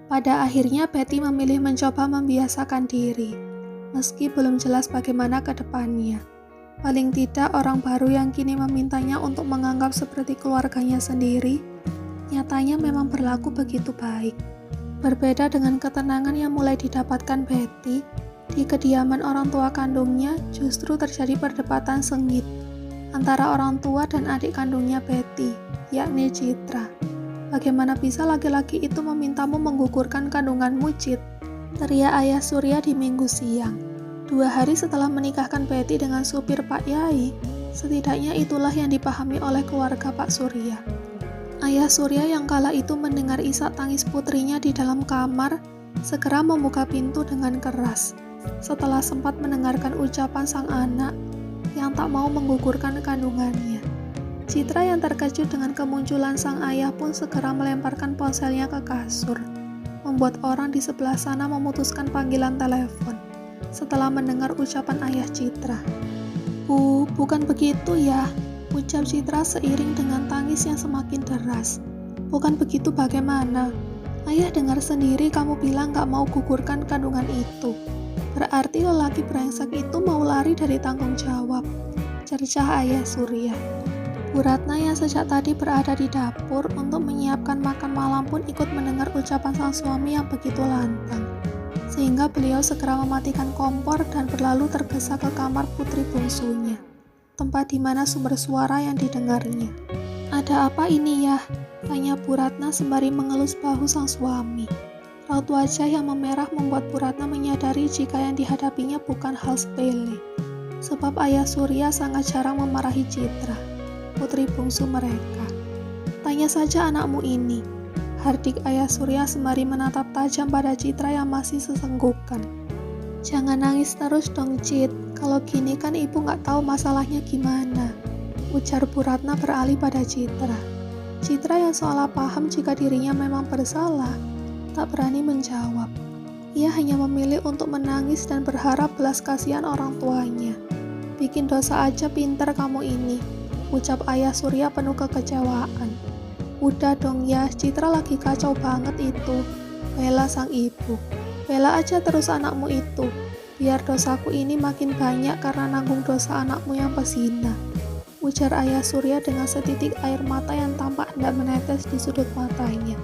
Pada akhirnya Betty memilih mencoba membiasakan diri, meski belum jelas bagaimana ke depannya. Paling tidak orang baru yang kini memintanya untuk menganggap seperti keluarganya sendiri, nyatanya memang berlaku begitu baik. Berbeda dengan ketenangan yang mulai didapatkan Betty, di kediaman orang tua kandungnya justru terjadi perdebatan sengit antara orang tua dan adik kandungnya Betty, yakni Citra. Bagaimana bisa laki-laki itu memintamu menggugurkan kandunganmu, Cit? Teriak ayah Surya di Minggu siang. 2 hari setelah menikahkan Betty dengan supir Pak Yai, setidaknya itulah yang dipahami oleh keluarga Pak Surya. Ayah Surya yang kala itu mendengar isak tangis putrinya di dalam kamar, segera membuka pintu dengan keras. Setelah sempat mendengarkan ucapan sang anak yang tak mau menggugurkan kandungannya. Citra yang terkejut dengan kemunculan sang ayah pun segera melemparkan ponselnya ke kasur, membuat orang di sebelah sana memutuskan panggilan telepon setelah mendengar ucapan ayah Citra. "Bu, bukan begitu ya," ucap Citra seiring dengan tangis yang semakin deras. "Bukan begitu bagaimana? Ayah dengar sendiri kamu bilang gak mau gugurkan kandungan itu. Berarti lelaki brengsek itu mau lari dari tanggung jawab," cercah ayah Surya. Bu Ratna yang sejak tadi berada di dapur untuk menyiapkan makan malam pun ikut mendengar ucapan sang suami yang begitu lantang. Sehingga beliau segera mematikan kompor dan berlalu tergesa ke kamar putri bungsunya, tempat di mana sumber suara yang didengarnya. "Ada apa ini ya?" tanya Bu Ratna sembari mengelus bahu sang suami. Raut wajah yang memerah membuat Bu Ratna menyadari jika yang dihadapinya bukan hal sepele. Sebab ayah Surya sangat jarang memarahi Citra, putri bungsu mereka. "Tanya saja anakmu ini," hardik ayah Surya sembari menatap tajam pada Citra yang masih sesenggukan. "Jangan nangis terus dong, Cit. Kalau gini kan ibu gak tahu masalahnya gimana," ujar Bu Ratna beralih pada Citra. Citra yang seolah paham jika dirinya memang bersalah, tak berani menjawab. Ia hanya memilih untuk menangis dan berharap belas kasihan orang tuanya. "Bikin dosa aja pinter kamu ini," ucap ayah Surya penuh kekecewaan. "Udah dong ya, Citra lagi kacau banget itu," bela sang ibu. "Bela aja terus anakmu itu, biar dosaku ini makin banyak karena nanggung dosa anakmu yang pezina," ujar ayah Surya dengan setitik air mata yang tampak hendak menetes di sudut matanya.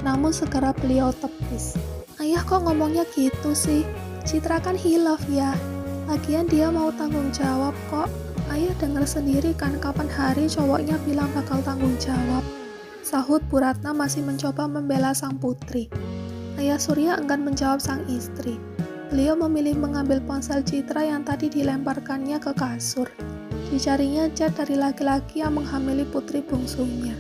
Namun segera beliau tepis. "Ayah kok ngomongnya gitu sih? Citra kan hilaf ya. Lagian dia mau tanggung jawab kok. Ayah dengar sendiri kan kapan hari cowoknya bilang bakal tanggung jawab," sahut Bu Ratna masih mencoba membela sang putri. Ayah Surya enggan menjawab sang istri. Beliau memilih mengambil ponsel Citra yang tadi dilemparkannya ke kasur. Dicarinya chat dari laki-laki yang menghamili putri bungsunya.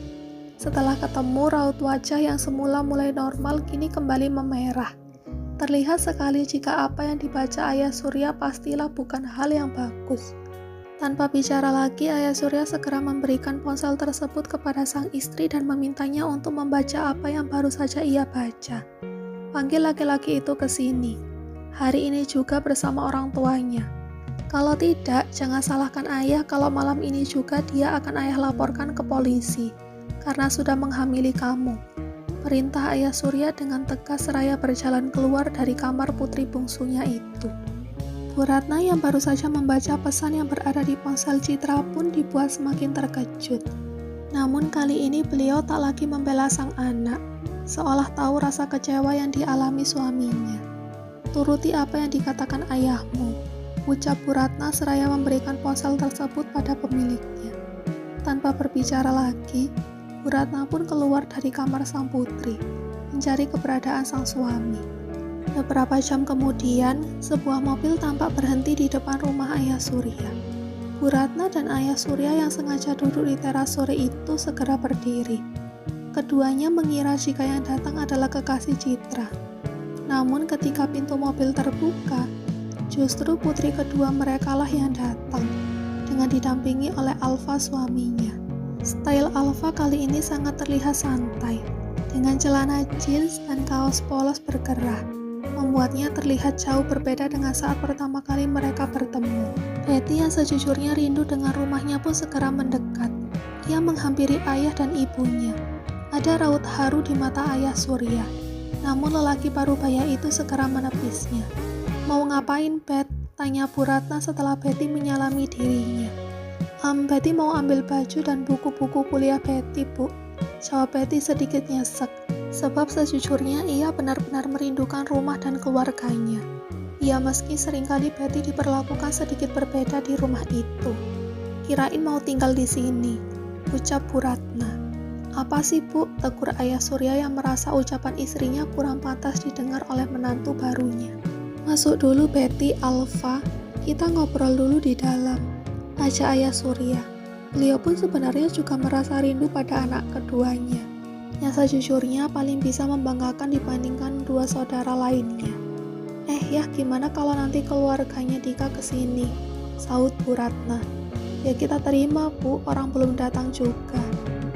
Setelah ketemu, raut wajah yang semula mulai normal kini kembali memerah. Terlihat sekali jika apa yang dibaca ayah Surya pastilah bukan hal yang bagus. Tanpa bicara lagi, ayah Surya segera memberikan ponsel tersebut kepada sang istri dan memintanya untuk membaca apa yang baru saja ia baca. "Panggil laki-laki itu ke sini. Hari ini juga bersama orang tuanya. Kalau tidak, jangan salahkan ayah kalau malam ini juga dia akan ayah laporkan ke polisi, karena sudah menghamili kamu," perintah ayah Surya dengan tegas seraya berjalan keluar dari kamar putri bungsunya itu. Bu Ratna yang baru saja membaca pesan yang berada di ponsel Citra pun dibuat semakin terkejut. Namun kali ini beliau tak lagi membela sang anak, seolah tahu rasa kecewa yang dialami suaminya. "Turuti apa yang dikatakan ayahmu," ucap Bu Ratna seraya memberikan ponsel tersebut pada pemiliknya. Tanpa berbicara lagi, Bu Ratna pun keluar dari kamar sang putri, mencari keberadaan sang suami. Beberapa jam kemudian, sebuah mobil tampak berhenti di depan rumah ayah Surya. Bu Ratna dan ayah Surya yang sengaja duduk di teras sore itu segera berdiri. Keduanya mengira jika yang datang adalah kekasih Citra. Namun ketika pintu mobil terbuka, justru putri kedua merekalah yang datang, dengan didampingi oleh Alfa suaminya. Style Alfa kali ini sangat terlihat santai, dengan celana jeans dan kaos polos bergerah, membuatnya terlihat jauh berbeda dengan saat pertama kali mereka bertemu. Betty yang sejujurnya rindu dengan rumahnya pun segera mendekat. Ia menghampiri ayah dan ibunya. Ada raut haru di mata ayah Surya. Namun lelaki parubaya itu segera menepisnya. "Mau ngapain, Bet?" tanya Bu Ratna setelah Betty menyalami dirinya. Betty mau ambil baju dan buku-buku kuliah Betty, Bu," jawab Betty sedikit nyesek. Sebab sejujurnya ia benar-benar merindukan rumah dan keluarganya. Ya meski seringkali Betty diperlakukan sedikit berbeda di rumah itu. "Kirain mau tinggal di sini," ucap Bu Ratna. "Apa sih, Bu?" tegur ayah Surya yang merasa ucapan istrinya kurang pantas didengar oleh menantu barunya. "Masuk dulu Betty, Alfa. Kita ngobrol dulu di dalam," ajak ayah Surya. Beliau pun sebenarnya juga merasa rindu pada anak keduanya, yang sejujurnya paling bisa membanggakan dibandingkan dua saudara lainnya. Ya gimana kalau nanti keluarganya Dika kesini?" sahut Bu Ratna. "Ya kita terima, Bu, orang belum datang juga,"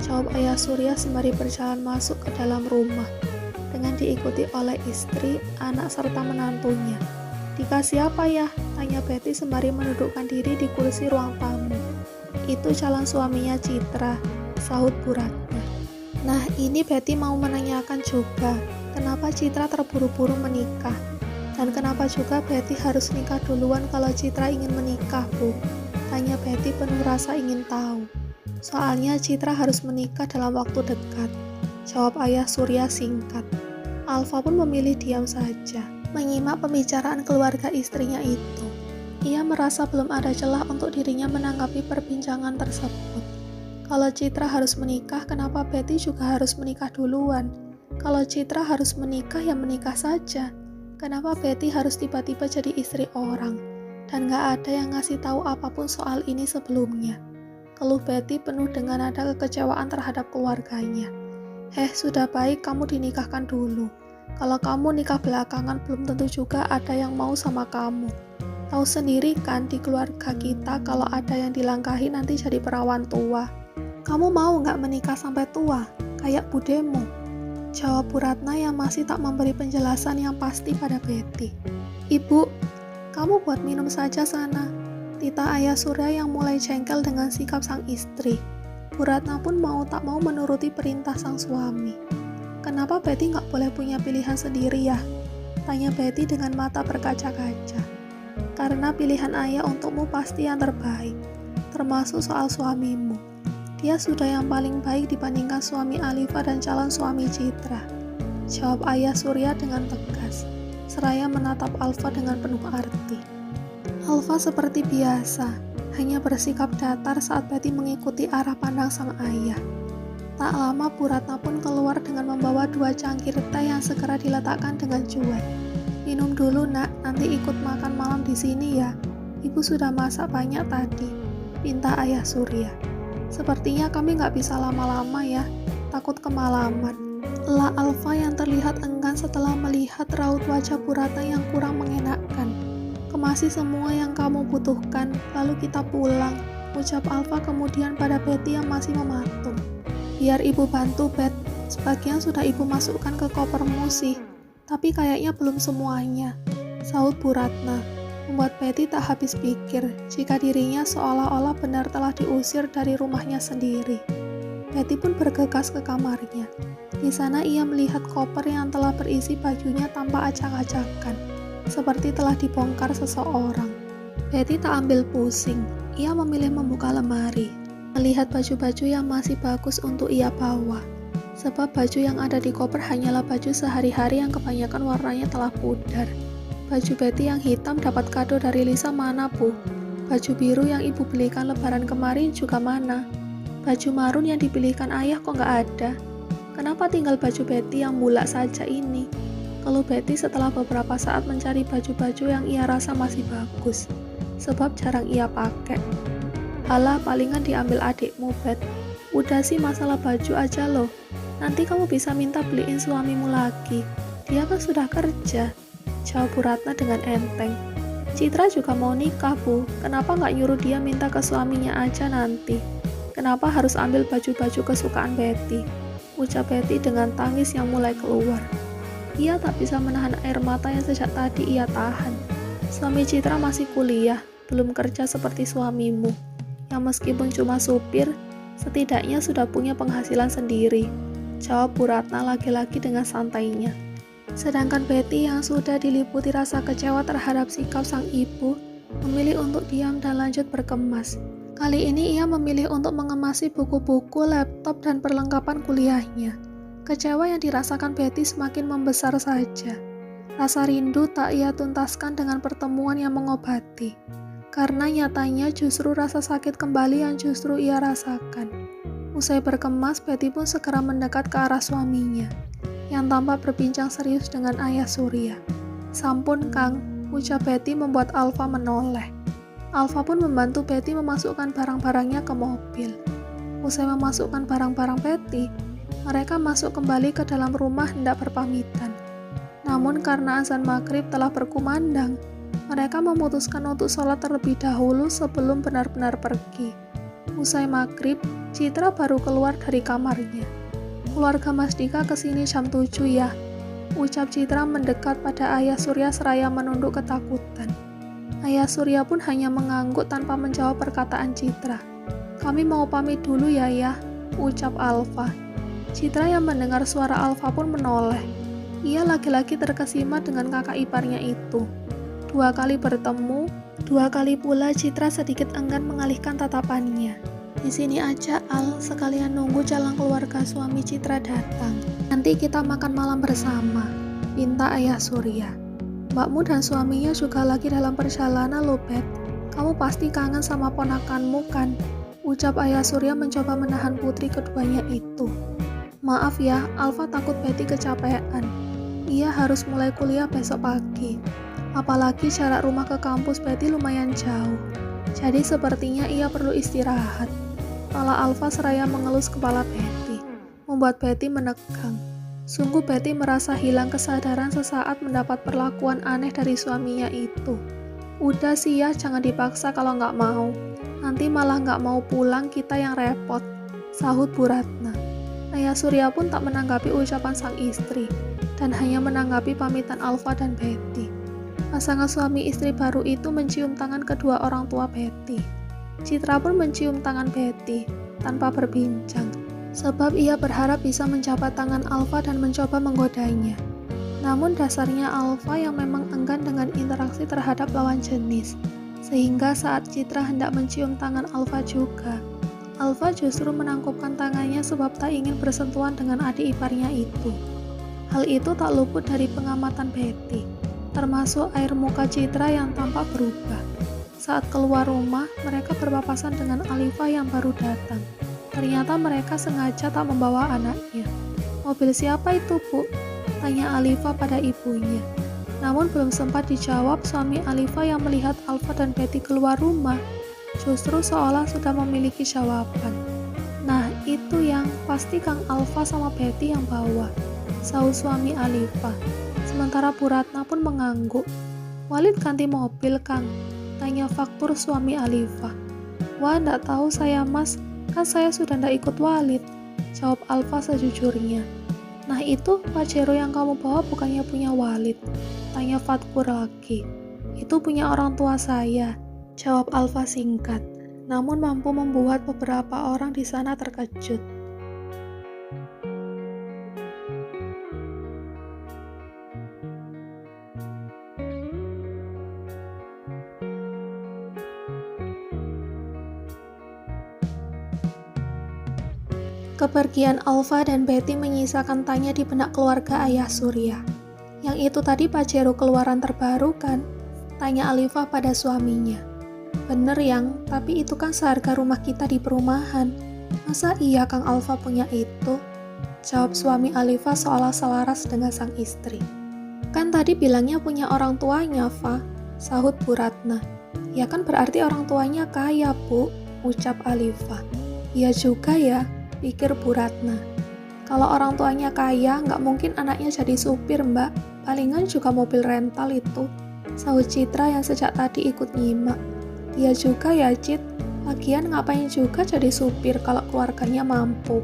jawab ayah Surya sembari berjalan masuk ke dalam rumah, dengan diikuti oleh istri, anak, serta menantunya. "Dika siapa ya?" tanya Betty sembari menundukkan diri di kursi ruang tamu. "Itu calon suaminya Citra," sahut Bu Ratna. Nah ini Betty mau menanyakan juga, kenapa Citra terburu-buru menikah? Dan kenapa juga Betty harus nikah duluan kalau Citra ingin menikah, Bu? Tanya Betty penuh rasa ingin tahu. "Soalnya Citra harus menikah dalam waktu dekat," jawab ayah Surya singkat. Alfa pun memilih diam saja, menyimak pembicaraan keluarga istrinya itu. Ia merasa belum ada celah untuk dirinya menanggapi perbincangan tersebut. Kalau Citra harus menikah, kenapa Betty juga harus menikah duluan? Kalau Citra harus menikah, ya menikah saja. Kenapa Betty harus tiba-tiba jadi istri orang? Dan gak ada yang ngasih tahu apapun soal ini sebelumnya. Keluh Betty penuh dengan nada kekecewaan terhadap keluarganya. Sudah baik kamu dinikahkan dulu. Kalau kamu nikah belakangan belum tentu juga ada yang mau sama kamu. Tahu sendiri kan di keluarga kita kalau ada yang dilangkahi nanti jadi perawan tua. Kamu mau gak menikah sampai tua? Kayak budemu, jawab Bu Ratna yang masih tak memberi penjelasan yang pasti pada Betty. "Ibu, kamu buat minum saja sana," titah ayah Surya yang mulai jengkel dengan sikap sang istri. Bu Ratna pun mau tak mau menuruti perintah sang suami. "Kenapa Betty gak boleh punya pilihan sendiri ya?" tanya Betty dengan mata berkaca-kaca. "Karena pilihan ayah untukmu pasti yang terbaik, termasuk soal suamimu. Dia sudah yang paling baik dibandingkan suami Alifa dan calon suami Citra," jawab ayah Surya dengan tegas, seraya menatap Alfa dengan penuh arti. Alfa seperti biasa, hanya bersikap datar saat Betty mengikuti arah pandang sang ayah. Tak lama Bu Ratna pun keluar dengan membawa 2 cangkir teh yang segera diletakkan dengan cuek. "Minum dulu nak, nanti ikut makan malam di sini ya. Ibu sudah masak banyak tadi," pinta ayah Surya. "Sepertinya kami nggak bisa lama-lama ya, takut kemalaman," lah Alfa yang terlihat enggan setelah melihat raut wajah Bu Ratna yang kurang mengenakkan. "Kemasi semua yang kamu butuhkan, lalu kita pulang," ucap Alfa kemudian pada Betty yang masih mematung. "Biar ibu bantu, Bet. Sebagian sudah ibu masukkan ke kopermu sih, tapi kayaknya belum semuanya," sahut Bu Ratna. Membuat Betty tak habis pikir jika dirinya seolah-olah benar telah diusir dari rumahnya sendiri. Betty pun bergegas ke kamarnya. Di sana ia melihat koper yang telah berisi bajunya tanpa acak-acakan, seperti telah dibongkar seseorang. Betty tak ambil pusing, ia memilih membuka lemari, melihat baju-baju yang masih bagus untuk ia bawa. Sebab baju yang ada di koper hanyalah baju sehari-hari yang kebanyakan warnanya telah pudar. "Baju Betty yang hitam dapat kado dari Lisa mana, Bu? Baju biru yang ibu belikan lebaran kemarin juga mana? Baju marun yang dibelikan ayah kok nggak ada? Kenapa tinggal baju Betty yang bulak saja ini?" Keluh Betty setelah beberapa saat mencari baju-baju yang ia rasa masih bagus, sebab jarang ia pakai. "Alah, palingan diambil adikmu, Bet. Udah sih masalah baju aja loh. Nanti kamu bisa minta beliin suamimu lagi. Dia kan sudah kerja," jawab Bu Ratna dengan enteng. "Citra juga mau nikah, Bu. Kenapa nggak nyuruh dia minta ke suaminya aja nanti? Kenapa harus ambil baju-baju kesukaan Betty?" ucap Betty dengan tangis yang mulai keluar. Ia tak bisa menahan air mata yang sejak tadi ia tahan. Suami Citra masih kuliah, belum kerja seperti suamimu, yang meskipun cuma supir, setidaknya sudah punya penghasilan sendiri, jawab Bu Ratna lagi-lagi dengan santainya. Sedangkan Betty yang sudah diliputi rasa kecewa terhadap sikap sang ibu, memilih untuk diam dan lanjut berkemas. Kali ini ia memilih untuk mengemasi buku-buku, laptop, dan perlengkapan kuliahnya. Kecewa yang dirasakan Betty semakin membesar saja. Rasa rindu tak ia tuntaskan dengan pertemuan yang mengobati. Karena nyatanya justru rasa sakit kembali yang justru ia rasakan. Usai berkemas, Betty pun segera mendekat ke arah suaminya, yang tampak berbincang serius dengan Ayah Surya. "Sampun, Kang," ucap Betty membuat Alfa menoleh. Alfa pun membantu Betty memasukkan barang-barangnya ke mobil. Usai memasukkan barang-barang Betty, mereka masuk kembali ke dalam rumah hendak berpamitan. Namun karena azan maghrib telah berkumandang, mereka memutuskan untuk sholat terlebih dahulu sebelum benar-benar pergi. Usai maghrib, Citra baru keluar dari kamarnya. "Keluarga Mas Dika kesini jam 7 ya," ucap Citra mendekat pada Ayah Surya seraya menunduk ketakutan. Ayah Surya pun hanya mengangguk tanpa menjawab perkataan Citra. "Kami mau pamit dulu ya, ucap Alfa. Citra yang mendengar suara Alfa pun menoleh. Ia lagi-lagi terkesima dengan kakak iparnya itu. 2 kali bertemu, 2 kali pula Citra sedikit enggan mengalihkan tatapannya. "Di sini aja, Al, sekalian nunggu calon keluarga suami Citra datang. Nanti kita makan malam bersama," pinta Ayah Surya. "Mbakmu dan suaminya juga lagi dalam perjalanan loh, Bet. Kamu pasti kangen sama ponakanmu kan?" ucap Ayah Surya mencoba menahan putri keduanya itu. "Maaf ya, Alfa takut Betty kecapean. Ia harus mulai kuliah besok pagi. Apalagi jarak rumah ke kampus Betty lumayan jauh. Jadi sepertinya ia perlu istirahat," kala Alfa seraya mengelus kepala Betty, membuat Betty menegang. Sungguh Betty merasa hilang kesadaran sesaat mendapat perlakuan aneh dari suaminya itu. "Udah sih ya, jangan dipaksa kalau nggak mau. Nanti malah nggak mau pulang, kita yang repot," sahut Bu Ratna. Ayah Surya pun tak menanggapi ucapan sang istri, dan hanya menanggapi pamitan Alfa dan Betty. Pasangan suami istri baru itu mencium tangan kedua orang tua Betty. Citra pun mencium tangan Betty, tanpa berbincang, sebab ia berharap bisa menjabat tangan Alfa dan mencoba menggodanya. Namun dasarnya Alfa yang memang enggan dengan interaksi terhadap lawan jenis, sehingga saat Citra hendak mencium tangan Alfa juga, Alfa justru menangkupkan tangannya sebab tak ingin bersentuhan dengan adik iparnya itu. Hal itu tak luput dari pengamatan Betty, termasuk air muka Citra yang tampak berubah. Saat keluar rumah, mereka berpapasan dengan Alifa yang baru datang. Ternyata mereka sengaja tak membawa anaknya. "Mobil siapa itu, Bu?" tanya Alifa pada ibunya. Namun belum sempat dijawab, suami Alifa yang melihat Alfa dan Betty keluar rumah justru seolah sudah memiliki jawaban. "Nah, itu yang pasti Kang Alfa sama Betty yang bawa," sahut suami Alifa. Sementara Bu Ratna pun mengangguk. "Walid ganti mobil, Kang?" tanya faktur suami Alifa. "Wah, ndak tahu saya, Mas. Kan saya sudah ndak ikut Walid," jawab Alfa sejujurnya. "Nah itu, Pajero yang kamu bawa bukannya punya Walid?" tanya Fatkur lagi. "Itu punya orang tua saya," jawab Alfa singkat, namun mampu membuat beberapa orang di sana terkejut. Kepergian Alfa dan Betty menyisakan tanya di benak keluarga Ayah Surya. "Yang itu tadi Pajero keluaran terbaru kan?" tanya Alifa pada suaminya. "Bener Yang, tapi itu kan seharga rumah kita di perumahan. Masa iya Kang Alfa punya itu?" jawab suami Alifa seolah selaras dengan sang istri. "Kan tadi bilangnya punya orang tuanya, Fa," sahut Bu Ratna. "Ya kan berarti orang tuanya kaya, Bu," ucap Alifa. "Iya juga ya," pikir Bu Ratna. "Kalau orang tuanya kaya, nggak mungkin anaknya jadi supir, Mbak. Palingan juga mobil rental itu," sahut Citra yang sejak tadi ikut nyimak. "Iya juga ya, Cit. Lagian ngapain juga jadi supir kalau keluarganya mampu,"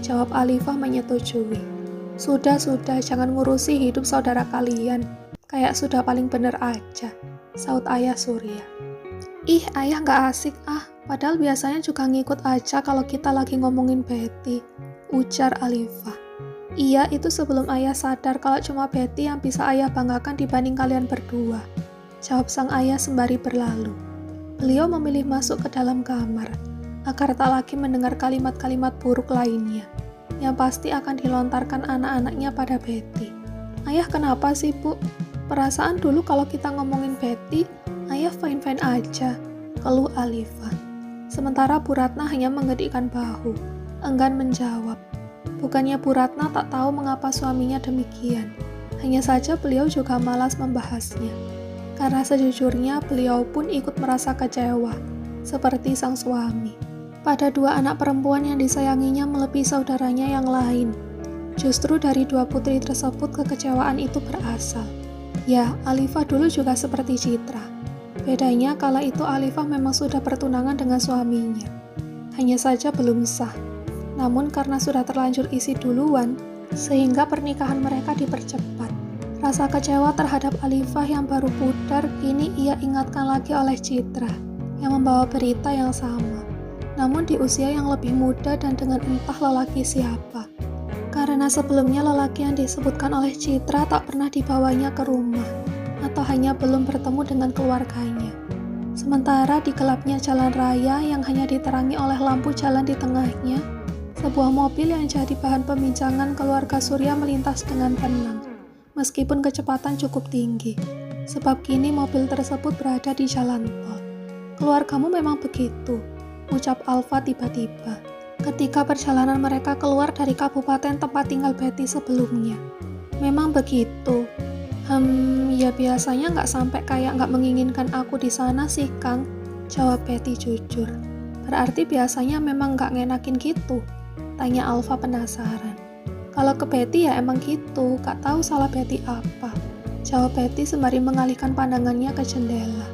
jawab Alifa menyetujui. Sudah, jangan ngurusi hidup saudara kalian. Kayak sudah paling bener aja, saut ayah Surya. Ih, ayah nggak asik padahal biasanya juga ngikut aja kalau kita lagi ngomongin Betty, ujar Alifah. Iya, itu sebelum ayah sadar kalau cuma Betty yang bisa ayah banggakan dibanding kalian berdua, jawab sang ayah sembari berlalu. Beliau memilih masuk ke dalam kamar, agar tak lagi mendengar kalimat-kalimat buruk lainnya, yang pasti akan dilontarkan anak-anaknya pada Betty. Ayah kenapa sih, Bu? Perasaan dulu kalau kita ngomongin Betty, ayah fine-fine aja, keluh Alifah. Sementara Bu Ratna hanya menggedikkan bahu, enggan menjawab. Bukannya Bu Ratna tak tahu mengapa suaminya demikian, hanya saja beliau juga malas membahasnya. Karena sejujurnya beliau pun ikut merasa kecewa, seperti sang suami, pada dua anak perempuan yang disayanginya melebihi saudaranya yang lain. Justru dari dua putri tersebut kekecewaan itu berasal. Ya, Alifah dulu juga seperti Citra. Bedanya kala itu Alifah memang sudah bertunangan dengan suaminya. Hanya saja belum sah. Namun karena sudah terlanjur isi duluan, sehingga pernikahan mereka dipercepat. Rasa kecewa terhadap Alifah yang baru pudar kini ia ingatkan lagi oleh Citra, yang membawa berita yang sama. Namun di usia yang lebih muda dan dengan entah lelaki siapa. Karena sebelumnya lelaki yang disebutkan oleh Citra tak pernah dibawanya ke rumah, atau hanya belum bertemu dengan keluarganya. Sementara di gelapnya jalan raya yang hanya diterangi oleh lampu jalan di tengahnya, sebuah mobil yang jadi bahan pembincangan keluarga Surya melintas dengan tenang, meskipun kecepatan cukup tinggi, sebab kini mobil tersebut berada di jalan tol. Keluargamu memang begitu, ucap Alfa tiba-tiba, ketika perjalanan mereka keluar dari kabupaten tempat tinggal Betty sebelumnya. Memang begitu. Ya biasanya nggak sampai kayak nggak menginginkan aku di sana sih, Kang, jawab Betty jujur. Berarti biasanya memang nggak ngenakin gitu, tanya Alfa penasaran. Kalau ke Betty ya emang gitu, gak tahu salah Betty apa, jawab Betty sembari mengalihkan pandangannya ke jendela.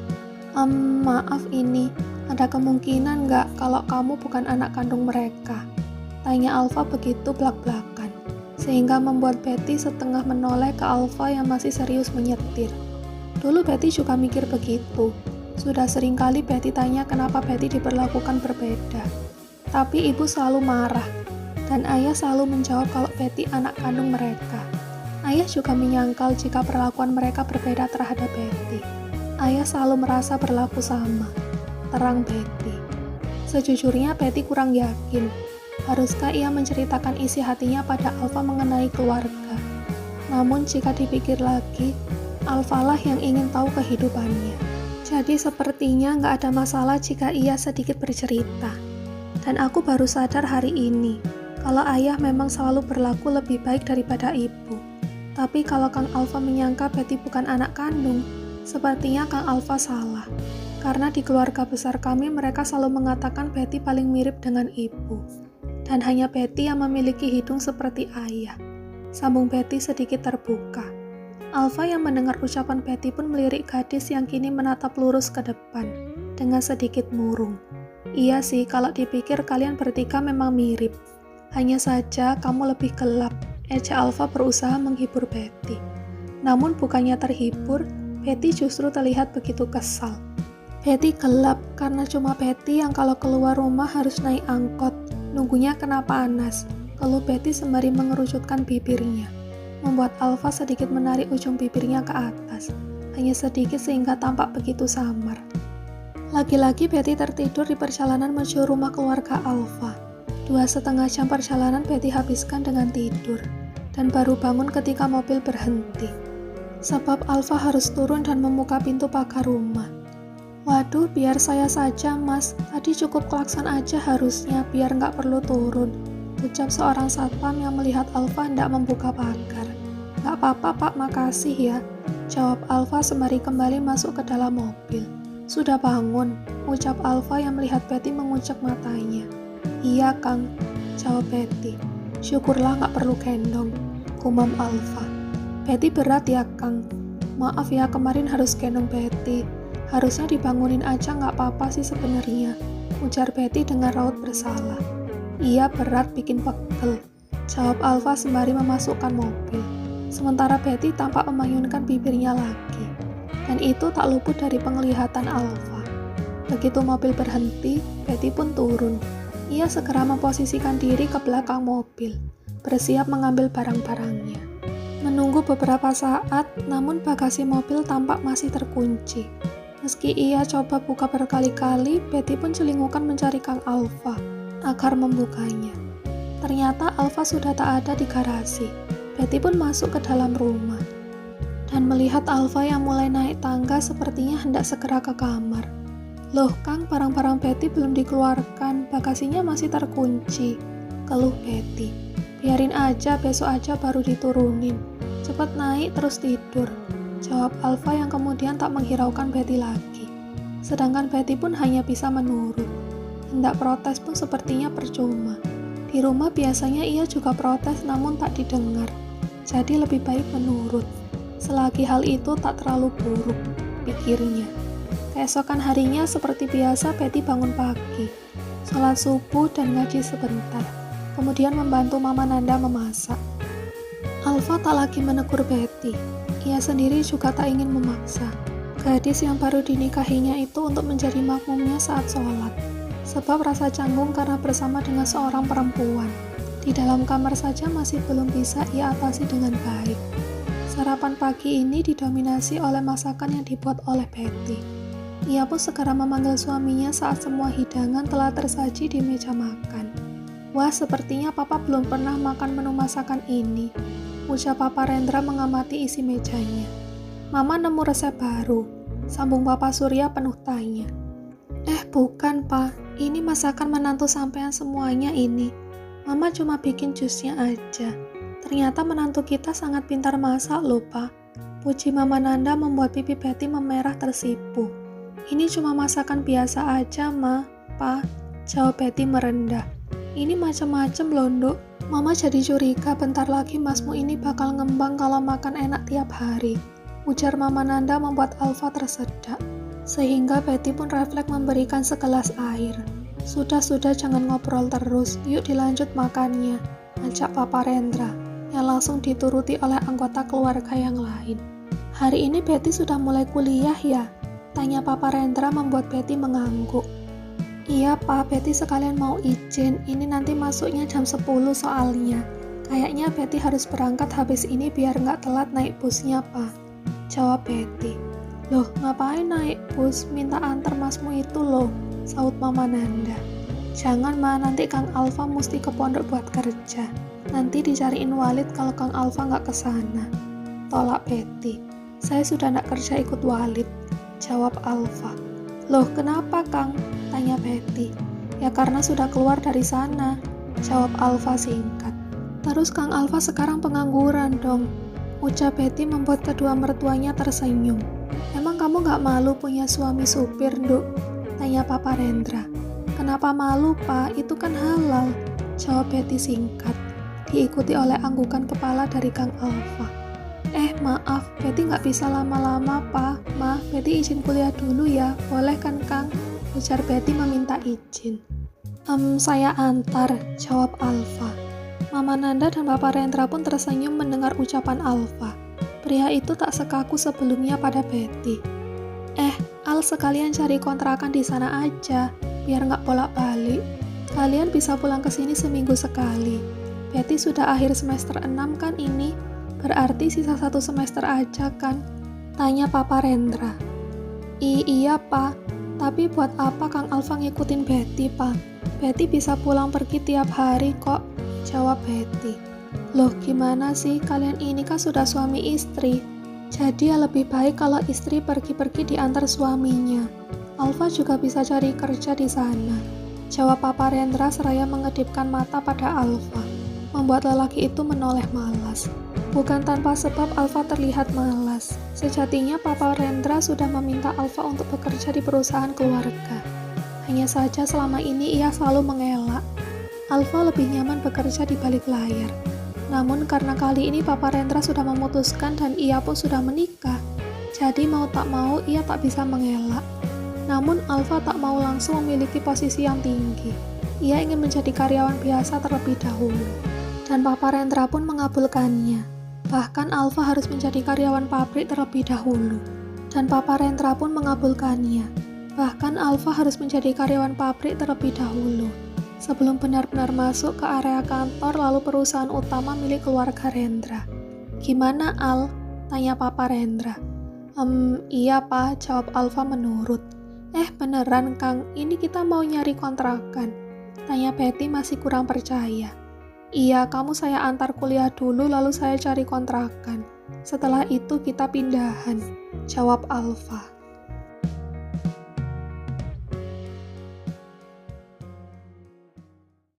Maaf ini, ada kemungkinan nggak kalau kamu bukan anak kandung mereka? Tanya Alfa begitu blak-blakan, sehingga membuat Betty setengah menoleh ke Alfa yang masih serius menyetir. Dulu Betty juga mikir begitu. Sudah sering kali Betty tanya kenapa Betty diperlakukan berbeda. Tapi ibu selalu marah, dan ayah selalu menjawab kalau Betty anak kandung mereka. Ayah juga menyangkal jika perlakuan mereka berbeda terhadap Betty. Ayah selalu merasa berlaku sama, terang Betty. Sejujurnya Betty kurang yakin, haruskah ia menceritakan isi hatinya pada Alfa mengenai keluarga. Namun jika dipikir lagi, Alfa lah yang ingin tahu kehidupannya. Jadi sepertinya nggak ada masalah jika ia sedikit bercerita. Dan aku baru sadar hari ini, kalau ayah memang selalu berlaku lebih baik daripada ibu. Tapi kalau Kang Alfa menyangka Betty bukan anak kandung, sepertinya Kang Alfa salah. Karena di keluarga besar kami mereka selalu mengatakan Betty paling mirip dengan ibu. Dan hanya Betty yang memiliki hidung seperti ayah. Sambung Betty sedikit terbuka. Alfa yang mendengar ucapan Betty pun melirik gadis yang kini menatap lurus ke depan, dengan sedikit murung. Iya sih, kalau dipikir kalian bertiga memang mirip. Hanya saja kamu lebih gelap, ejek Alfa berusaha menghibur Betty. Namun bukannya terhibur, Betty justru terlihat begitu kesal. Betty gelap karena cuma Betty yang kalau keluar rumah harus naik angkot, nunggunya kena panas. Keluh Betty sembari mengerucutkan bibirnya, membuat Alfa sedikit menarik ujung bibirnya ke atas, hanya sedikit sehingga tampak begitu samar. Lagi-lagi Betty tertidur di perjalanan menuju rumah keluarga Alfa. 2,5 jam perjalanan Betty habiskan dengan tidur, dan baru bangun ketika mobil berhenti. Sebab Alfa harus turun dan membuka pintu pagar rumah. Waduh, biar saya saja mas, tadi cukup klakson aja harusnya biar nggak perlu turun, ucap seorang satpam yang melihat Alfa hendak membuka pagar. Nggak apa-apa pak, makasih ya, jawab Alfa sembari kembali masuk ke dalam mobil. Sudah bangun, ucap Alfa yang melihat Betty mengucek matanya. Iya Kang, jawab Betty. Syukurlah nggak perlu gendong, gumam Alfa. Betty berat ya Kang, maaf ya kemarin harus gendong Betty. Harusnya dibangunin aja nggak apa-apa sih sebenarnya, ujar Betty dengan raut bersalah. Iya berat bikin pegel, jawab Alfa sembari memasukkan mobil. Sementara Betty tampak memayunkan bibirnya lagi. Dan itu tak luput dari penglihatan Alfa. Begitu mobil berhenti, Betty pun turun. Ia segera memposisikan diri ke belakang mobil, bersiap mengambil barang-barangnya. Menunggu beberapa saat, namun bagasi mobil tampak masih terkunci. Meski ia coba buka berkali-kali, Betty pun celingukan mencari Kang Alfa agar membukanya. Ternyata Alfa sudah tak ada di garasi. Betty pun masuk ke dalam rumah. Dan melihat Alfa yang mulai naik tangga sepertinya hendak segera ke kamar. Loh Kang, barang-barang Betty belum dikeluarkan, bagasinya masih terkunci, keluh Betty. Biarin aja, besok aja baru diturunin. Cepat naik terus tidur, jawab Alfa yang kemudian tak menghiraukan Betty lagi. Sedangkan Betty pun hanya bisa menurut. Hendak protes pun sepertinya percuma. Di rumah biasanya ia juga protes namun tak didengar. Jadi lebih baik menurut. Selagi hal itu tak terlalu buruk, pikirnya. Keesokan harinya seperti biasa Betty bangun pagi, sholat subuh dan ngaji sebentar, kemudian membantu Mama Nanda memasak. Alfa tak lagi menegur Betty, ia sendiri juga tak ingin memaksa. Gadis yang baru dinikahinya itu untuk menjadi makmumnya saat sholat, sebab rasa canggung karena bersama dengan seorang perempuan. Di dalam kamar saja masih belum bisa ia atasi dengan baik. Sarapan pagi ini didominasi oleh masakan yang dibuat oleh Betty. Ia pun segera memanggil suaminya saat semua hidangan telah tersaji di meja makan. Wah, sepertinya Papa belum pernah makan menu masakan ini, ucap Papa Rendra mengamati isi mejanya. Mama nemu resep baru, sambung Papa Surya penuh tanya. Bukan Pak, ini masakan menantu sampean semuanya ini. Mama cuma bikin jusnya aja. Ternyata menantu kita sangat pintar masak loh Pak. Puji Mama Nanda membuat pipi Betty memerah tersipu. Ini cuma masakan biasa aja, Ma, Pa, jawab Betty merendah. Ini macam-macam loh, Nduk. Mama jadi curiga bentar lagi masmu ini bakal ngembang kalau makan enak tiap hari. Ujar Mama Nanda membuat Alfa tersedak. Sehingga Betty pun refleks memberikan segelas air. Sudah jangan ngobrol terus, yuk dilanjut makannya, ajak Papa Rendra, yang langsung dituruti oleh anggota keluarga yang lain. Hari ini Betty sudah mulai kuliah ya? Tanya Papa Rendra membuat Betty mengangguk. Iya Pak, Betty sekalian mau izin, ini nanti masuknya jam 10 soalnya. Kayaknya Betty harus berangkat habis ini biar nggak telat naik busnya Pak, jawab Betty. Loh ngapain naik bus, minta antar masmu itu loh, saut Mama Nanda. Jangan Ma, nanti Kang Alfa mesti ke pondok buat kerja. Nanti dicariin Walid kalau Kang Alfa nggak kesana, tolak Betty. Saya sudah nggak kerja ikut Walid, jawab Alfa. Loh kenapa Kang? Tanya Betty. Ya karena sudah keluar dari sana, jawab Alfa singkat. Terus Kang Alfa sekarang pengangguran dong, ucap Betty membuat kedua mertuanya tersenyum. Emang kamu nggak malu punya suami supir, Nduk? Tanya Papa Rendra. Kenapa malu Pak? Itu kan halal, jawab Betty singkat, diikuti oleh anggukan kepala dari Kang Alfa. Maaf, Betty nggak bisa lama-lama Pak. Ma, Betty izin kuliah dulu ya, boleh kan Kang? Ujar Betty meminta izin. Saya antar, jawab Alfa. Mama Nanda dan Papa Rendra pun tersenyum mendengar ucapan Alfa. Pria itu tak sekaku sebelumnya pada Betty. Al sekalian cari kontrakan di sana aja, biar nggak bolak-balik. Kalian bisa pulang ke sini seminggu sekali. Betty sudah akhir semester 6 kan ini, berarti sisa 1 semester aja kan? Tanya Papa Rendra. Iya Pak, tapi buat apa Kang Alfa ngikutin Betty Pak? Betty bisa pulang pergi tiap hari kok, jawab Betty. Loh gimana sih, kalian ini kan sudah suami istri. Jadi ya lebih baik kalau istri pergi-pergi diantar suaminya. Alfa juga bisa cari kerja di sana, jawab Papa Rendra seraya mengedipkan mata pada Alfa, membuat lelaki itu menoleh malas. Bukan tanpa sebab Alfa terlihat malas. Sejatinya Papa Rendra sudah meminta Alfa untuk bekerja di perusahaan keluarga. Hanya saja selama ini ia selalu mengelak. Alfa lebih nyaman bekerja di balik layar. Namun karena kali ini Papa Rendra sudah memutuskan dan ia pun sudah menikah, jadi mau tak mau ia tak bisa mengelak. Namun Alfa tak mau langsung memiliki posisi yang tinggi. Ia ingin menjadi karyawan biasa terlebih dahulu. Dan Papa Rendra pun mengabulkannya. Bahkan Alfa harus menjadi karyawan pabrik terlebih dahulu. Dan Papa Rendra pun mengabulkannya. Bahkan Alfa harus menjadi karyawan pabrik terlebih dahulu. Sebelum benar-benar masuk ke area kantor lalu perusahaan utama milik keluarga Rendra. "Gimana, Al?" tanya Papa Rendra. Iya Pak," jawab Alfa menurut. Beneran Kang, ini kita mau nyari kontrakan," tanya Betty masih kurang percaya. "Iya, kamu saya antar kuliah dulu lalu saya cari kontrakan. Setelah itu kita pindahan," jawab Alfa.